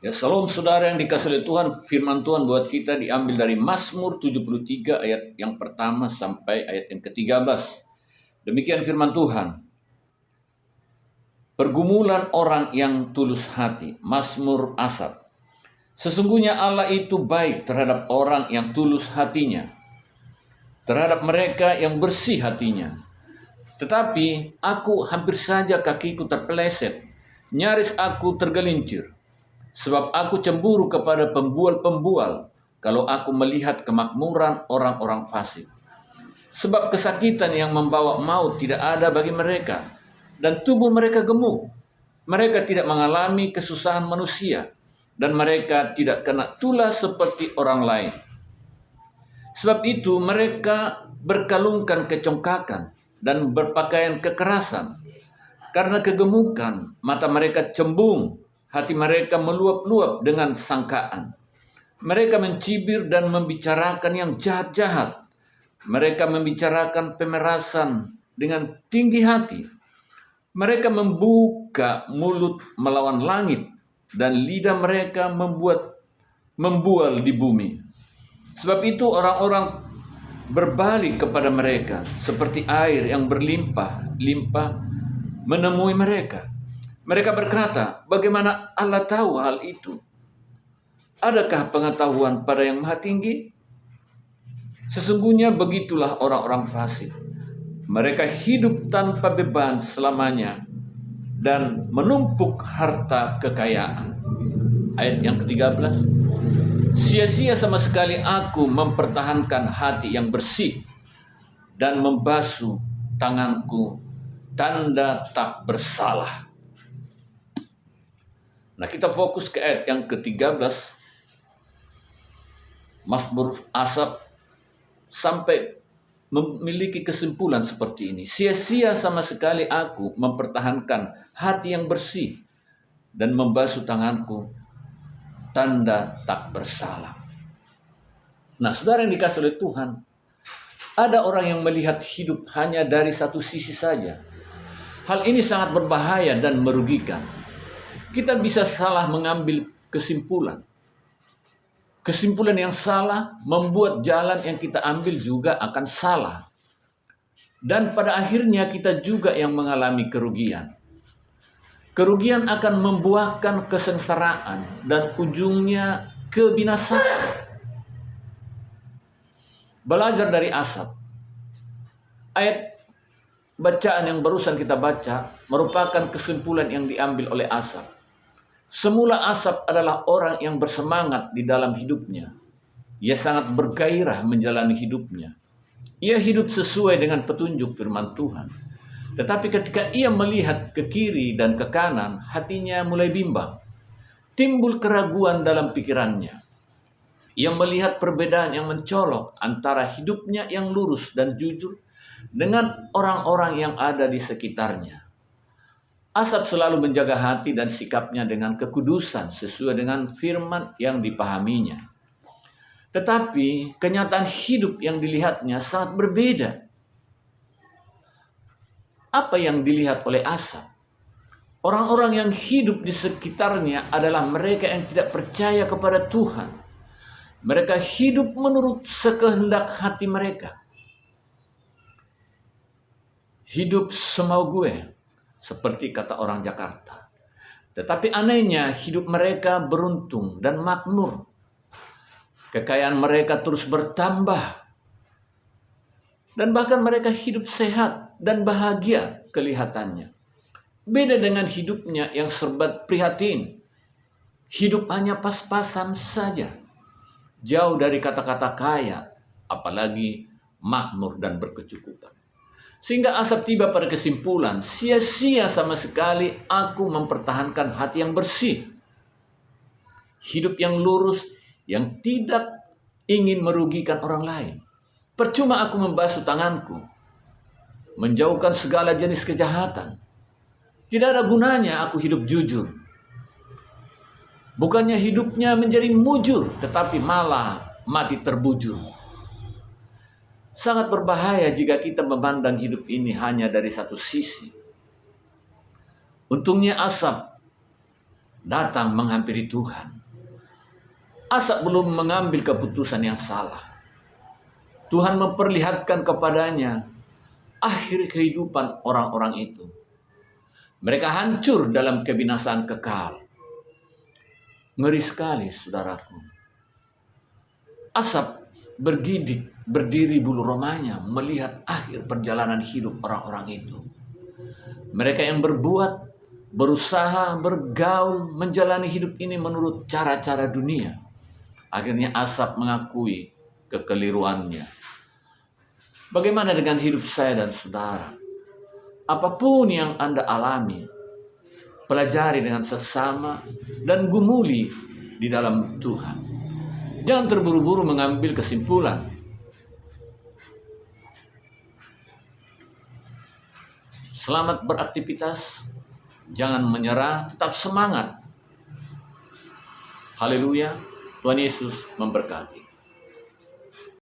Ya, salam saudara yang dikasihi oleh Tuhan. Firman Tuhan buat kita diambil dari Mazmur 73 ayat yang pertama sampai ayat yang ke-13. Demikian firman Tuhan. Pergumulan orang yang tulus hati. Mazmur Asaf. Sesungguhnya Allah itu baik terhadap orang yang tulus hatinya, terhadap mereka yang bersih hatinya. Tetapi aku hampir saja kakiku terpeleset, nyaris aku tergelincir. Sebab aku cemburu kepada pembual-pembual kalau aku melihat kemakmuran orang-orang fasik. Sebab kesakitan yang membawa maut tidak ada bagi mereka, dan tubuh mereka gemuk. Mereka tidak mengalami kesusahan manusia, dan mereka tidak kena tulah seperti orang lain. Sebab itu mereka berkalungkan kecongkakan dan berpakaian kekerasan. Karena kegemukan, mata mereka cembung, hati mereka meluap-luap dengan sangkaan. Mereka mencibir dan membicarakan yang jahat-jahat. Mereka membicarakan pemerasan dengan tinggi hati. Mereka membuka mulut melawan langit, dan lidah mereka membual di bumi. Sebab itu orang-orang berbalik kepada mereka seperti air yang berlimpah-limpah menemui mereka. Mereka berkata, bagaimana Allah tahu hal itu? Adakah pengetahuan pada yang maha tinggi? Sesungguhnya begitulah orang-orang fasik. Mereka hidup tanpa beban selamanya dan menumpuk harta kekayaan. Ayat yang ke-13. Sia-sia sama sekali aku mempertahankan hati yang bersih dan membasuh tanganku tanda tak bersalah. Nah, kita fokus ke ayat yang ke-13. Mazmur Asaf sampai memiliki kesimpulan seperti ini. Sia-sia sama sekali aku mempertahankan hati yang bersih dan membasuh tanganku tanda tak bersalah. Nah, saudara yang dikasihi oleh Tuhan, ada orang yang melihat hidup hanya dari satu sisi saja. Hal ini sangat berbahaya dan merugikan. Kita bisa salah mengambil kesimpulan. Kesimpulan yang salah membuat jalan yang kita ambil juga akan salah. Dan pada akhirnya kita juga yang mengalami kerugian. Kerugian akan membuahkan kesengsaraan dan ujungnya kebinasaan. Belajar dari Asaf. Ayat bacaan yang barusan kita baca merupakan kesimpulan yang diambil oleh Asaf. Semula Asaf adalah orang yang bersemangat di dalam hidupnya. Ia sangat bergairah menjalani hidupnya. Ia hidup sesuai dengan petunjuk firman Tuhan. Tetapi ketika ia melihat ke kiri dan ke kanan, hatinya mulai bimbang. Timbul keraguan dalam pikirannya. Ia melihat perbedaan yang mencolok antara hidupnya yang lurus dan jujur dengan orang-orang yang ada di sekitarnya. Asaf selalu menjaga hati dan sikapnya dengan kekudusan sesuai dengan firman yang dipahaminya. Tetapi kenyataan hidup yang dilihatnya sangat berbeda. Apa yang dilihat oleh Asaf? Orang-orang yang hidup di sekitarnya adalah mereka yang tidak percaya kepada Tuhan. Mereka hidup menurut sekehendak hati mereka. Hidup semau gue, seperti kata orang Jakarta. Tetapi anehnya hidup mereka beruntung dan makmur. Kekayaan mereka terus bertambah. Dan bahkan mereka hidup sehat dan bahagia kelihatannya. Beda dengan hidupnya yang serba prihatin. Hidup hanya pas-pasan saja. Jauh dari kata-kata kaya, apalagi makmur dan berkecukupan. Sehingga Asaf tiba pada kesimpulan, sia-sia sama sekali aku mempertahankan hati yang bersih. Hidup yang lurus, yang tidak ingin merugikan orang lain. Percuma aku membasuh tanganku, menjauhkan segala jenis kejahatan. Tidak ada gunanya aku hidup jujur. Bukannya hidupnya menjadi mujur, tetapi malah mati terbujur. Sangat berbahaya jika kita memandang hidup ini hanya dari satu sisi. Untungnya Asaf datang menghampiri Tuhan. Asap belum mengambil keputusan yang salah. Tuhan memperlihatkan kepadanya akhir kehidupan orang-orang itu. Mereka hancur dalam kebinasaan kekal. Ngeri sekali, saudaraku. Asap bergidik, berdiri bulu romanya melihat akhir perjalanan hidup orang-orang itu. Mereka yang berbuat, berusaha, bergaul, menjalani hidup ini menurut cara-cara dunia. Akhirnya Asap mengakui kekeliruannya. Bagaimana dengan hidup saya dan saudara? Apapun yang Anda alami, pelajari dengan seksama dan gumuli di dalam Tuhan. Jangan terburu-buru mengambil kesimpulan. Selamat beraktivitas, jangan menyerah, tetap semangat. Haleluya, Tuhan Yesus memberkati.